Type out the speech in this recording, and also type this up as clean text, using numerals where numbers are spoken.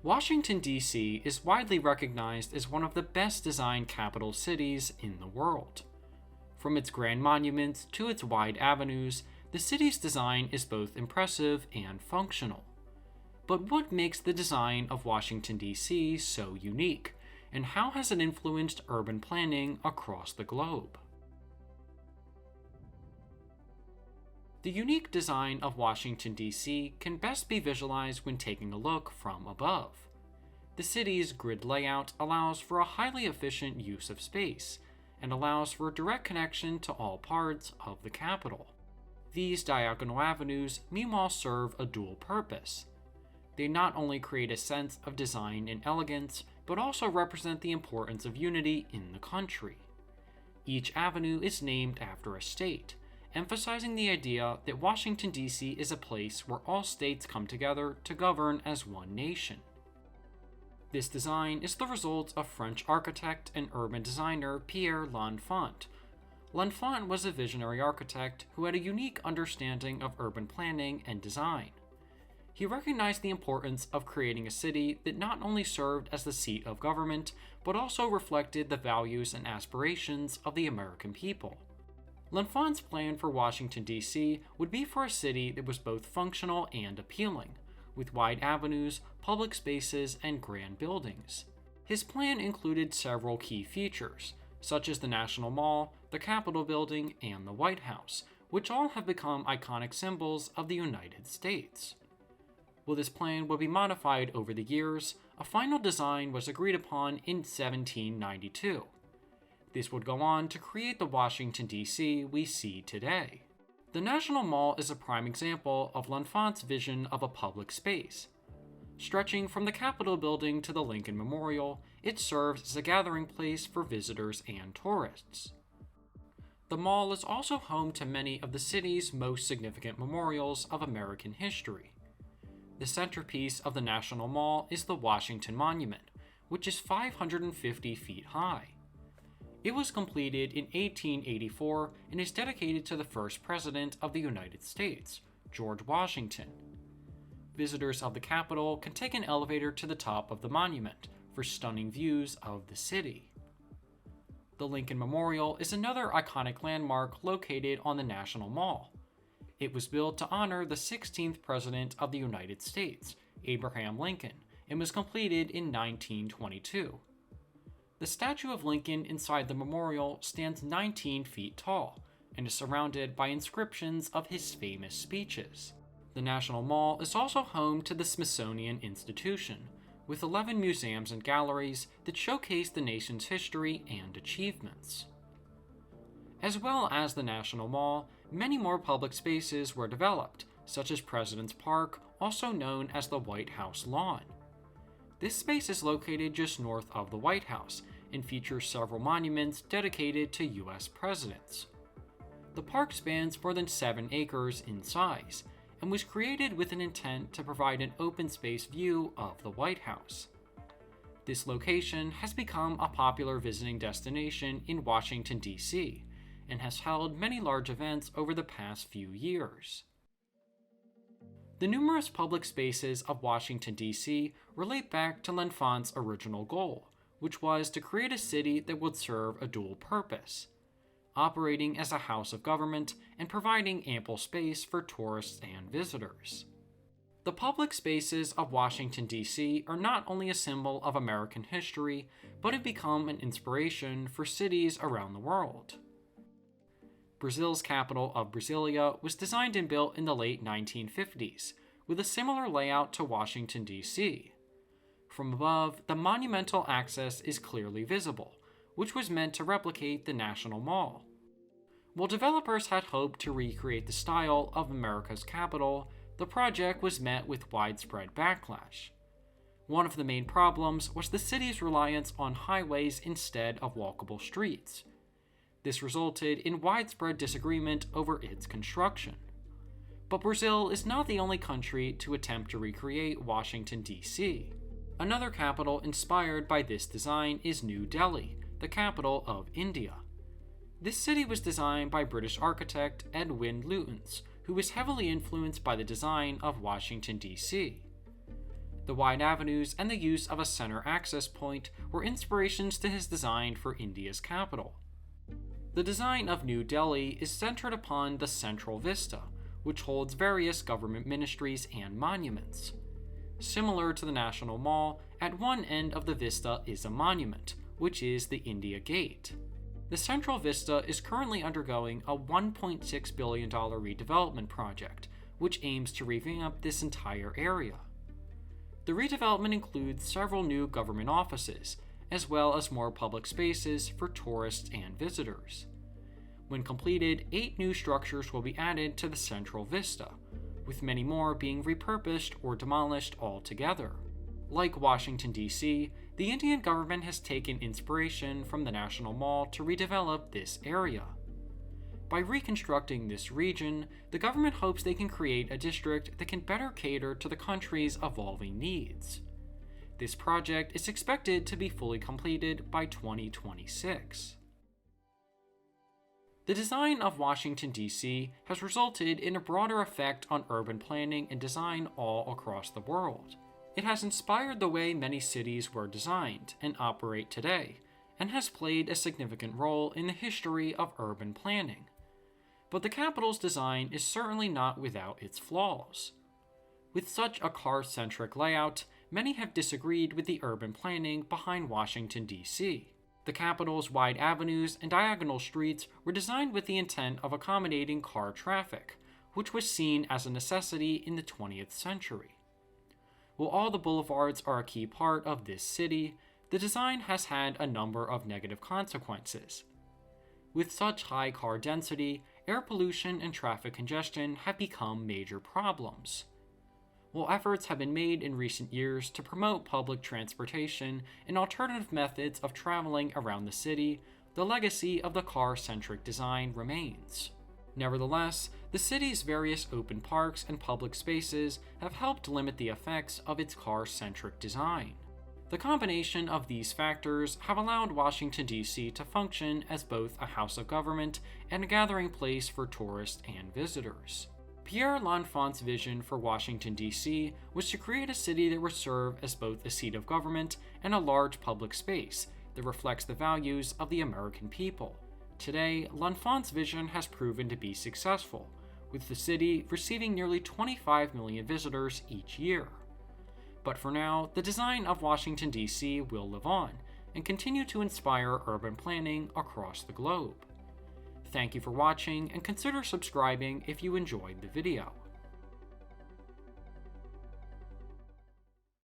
Washington, D.C. is widely recognized as one of the best designed capital cities in the world. From its grand monuments to its wide avenues, the city's design is both impressive and functional. But what makes the design of Washington, D.C. so unique, and how has it influenced urban planning across the globe? The unique design of Washington, D.C. can best be visualized when taking a look from above. The city's grid layout allows for a highly efficient use of space, and allows for a direct connection to all parts of the capital. These diagonal avenues meanwhile serve a dual purpose. They not only create a sense of design and elegance, but also represent the importance of unity in the country. Each avenue is named after a state, emphasizing the idea that Washington, D.C. is a place where all states come together to govern as one nation. This design is the result of French architect and urban designer Pierre L'Enfant. L'Enfant was a visionary architect who had a unique understanding of urban planning and design. He recognized the importance of creating a city that not only served as the seat of government, but also reflected the values and aspirations of the American people. L'Enfant's plan for Washington, D.C. would be for a city that was both functional and appealing, with wide avenues, public spaces, and grand buildings. His plan included several key features, such as the National Mall, the Capitol Building, and the White House, which all have become iconic symbols of the United States. While this plan would be modified over the years, a final design was agreed upon in 1792. This would go on to create the Washington, D.C. we see today. The National Mall is a prime example of L'Enfant's vision of a public space. Stretching from the Capitol Building to the Lincoln Memorial, it serves as a gathering place for visitors and tourists. The mall is also home to many of the city's most significant memorials of American history. The centerpiece of the National Mall is the Washington Monument, which is 550 feet high. It was completed in 1884 and is dedicated to the first president of the United States, George Washington. Visitors of the Capitol can take an elevator to the top of the monument for stunning views of the city. The Lincoln Memorial is another iconic landmark located on the National Mall. It was built to honor the 16th President of the United States, Abraham Lincoln, and was completed in 1922. The statue of Lincoln inside the memorial stands 19 feet tall and is surrounded by inscriptions of his famous speeches. The National Mall is also home to the Smithsonian Institution, with 11 museums and galleries that showcase the nation's history and achievements. As well as the National Mall, many more public spaces were developed, such as President's Park, also known as the White House Lawn. This space is located just north of the White House and features several monuments dedicated to U.S. presidents. The park spans more than 7 acres in size and was created with an intent to provide an open space view of the White House. This location has become a popular visiting destination in Washington, D.C., and has held many large events over the past few years. The numerous public spaces of Washington, D.C. relate back to L'Enfant's original goal, which was to create a city that would serve a dual purpose, operating as a house of government and providing ample space for tourists and visitors. The public spaces of Washington, D.C. are not only a symbol of American history, but have become an inspiration for cities around the world. Brazil's capital of Brasilia was designed and built in the late 1950s, with a similar layout to Washington, D.C. From above, the monumental axis is clearly visible, which was meant to replicate the National Mall. While developers had hoped to recreate the style of America's capital, the project was met with widespread backlash. One of the main problems was the city's reliance on highways instead of walkable streets. This resulted in widespread disagreement over its construction. But Brazil is not the only country to attempt to recreate Washington, D.C. Another capital inspired by this design is New Delhi, the capital of India. This city was designed by British architect Edwin Lutyens, who was heavily influenced by the design of Washington, D.C. The wide avenues and the use of a center access point were inspirations to his design for India's capital. The design of New Delhi is centered upon the Central Vista, which holds various government ministries and monuments. Similar to the National Mall, at one end of the vista is a monument, which is the India Gate. The Central Vista is currently undergoing a $1.6 billion redevelopment project, which aims to revamp this entire area. The redevelopment includes several new government offices, as well as more public spaces for tourists and visitors. When completed, 8 new structures will be added to the Central Vista, with many more being repurposed or demolished altogether. Like Washington, D.C., the Indian government has taken inspiration from the National Mall to redevelop this area. By reconstructing this region, the government hopes they can create a district that can better cater to the country's evolving needs. This project is expected to be fully completed by 2026. The design of Washington, D.C. has resulted in a broader effect on urban planning and design all across the world. It has inspired the way many cities were designed and operate today, and has played a significant role in the history of urban planning. But the capital's design is certainly not without its flaws. With such a car-centric layout, many have disagreed with the urban planning behind Washington, D.C. The capital's wide avenues and diagonal streets were designed with the intent of accommodating car traffic, which was seen as a necessity in the 20th century. While all the boulevards are a key part of this city, the design has had a number of negative consequences. With such high car density, air pollution and traffic congestion have become major problems. While efforts have been made in recent years to promote public transportation and alternative methods of traveling around the city, the legacy of the car-centric design remains. Nevertheless, the city's various open parks and public spaces have helped limit the effects of its car-centric design. The combination of these factors have allowed Washington, D.C. to function as both a house of government and a gathering place for tourists and visitors. Pierre L'Enfant's vision for Washington, D.C. was to create a city that would serve as both a seat of government and a large public space that reflects the values of the American people. Today, L'Enfant's vision has proven to be successful, with the city receiving nearly 25 million visitors each year. But for now, the design of Washington, D.C. will live on and continue to inspire urban planning across the globe. Thank you for watching, and consider subscribing if you enjoyed the video.